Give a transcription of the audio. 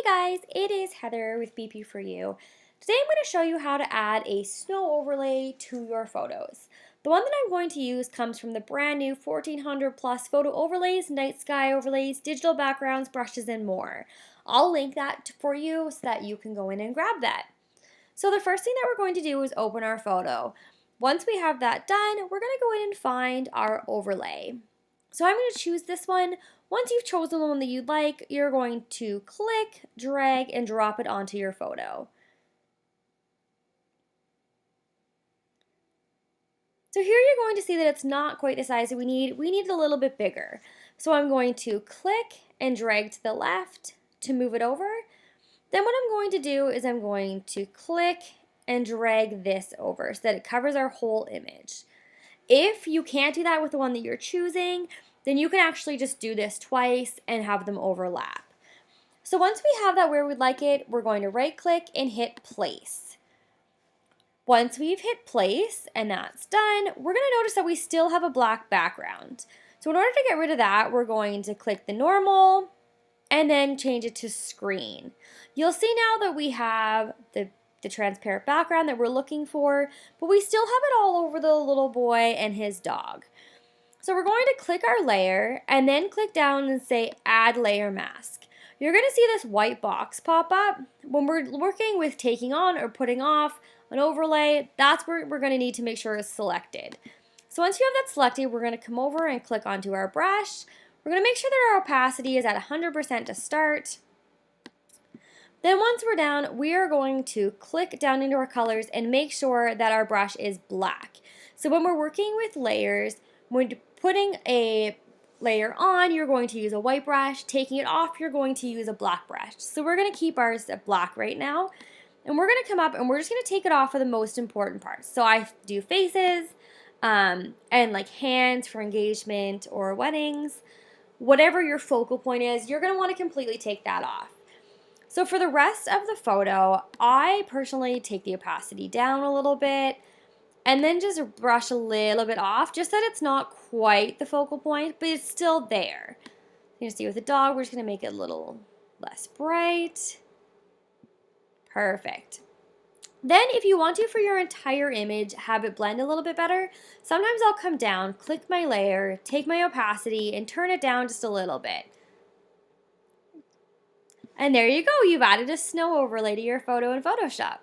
Hey guys, it is Heather with BP for You. Today I'm going to show you how to add a snow overlay to your photos. The one that I'm going to use comes from the brand new 1400 plus photo overlays, night sky overlays, digital backgrounds, brushes, and more. I'll link that for you so that you can go in and grab that. So the first thing that we're going to do is open our photo. Once we have that done, we're going to go in and find our overlay. So I'm going to choose this one. Once you've chosen the one that you'd like, you're going to click, drag, and drop it onto your photo. So here you're going to see that it's not quite the size that we need. We need it a little bit bigger. So I'm going to click and drag to the left to move it over. Then what I'm going to do is I'm going to click and drag this over so that it covers our whole image. If you can't do that with the one that you're choosing, then you can actually just do this twice and have them overlap. So once we have that where we'd like it, we're going to right click and hit place. Once we've hit place and that's done, we're going to notice that we still have a black background. So in order to get rid of that, we're going to click the normal and then change it to screen. You'll see now that we have the transparent background that we're looking for, but we still have it all over the little boy and his dog. So we're going to click our layer and then click down and say add layer mask. You're going to see this white box pop up. When we're working with taking on or putting off an overlay, that's where we're going to need to make sure it's selected. So once you have that selected, we're going to come over and click onto our brush. We're going to make sure that our opacity is at 100% to start. Then once we're down, we are going to click down into our colors and make sure that our brush is black. So when we're working with layers, when putting a layer on, you're going to use a white brush. Taking it off, you're going to use a black brush. So we're going to keep ours at black right now. And we're going to come up and we're just going to take it off for the most important parts. So I do faces and like hands for engagement or weddings. Whatever your focal point is, you're going to want to completely take that off. So for the rest of the photo, I personally take the opacity down a little bit and then just brush a little bit off, just that it's not quite the focal point, but it's still there. You can see with the dog, we're just going to make it a little less bright. Perfect. Then if you want to, for your entire image, have it blend a little bit better, sometimes I'll come down, click my layer, take my opacity, and turn it down just a little bit. And there you go, you've added a snow overlay to your photo in Photoshop.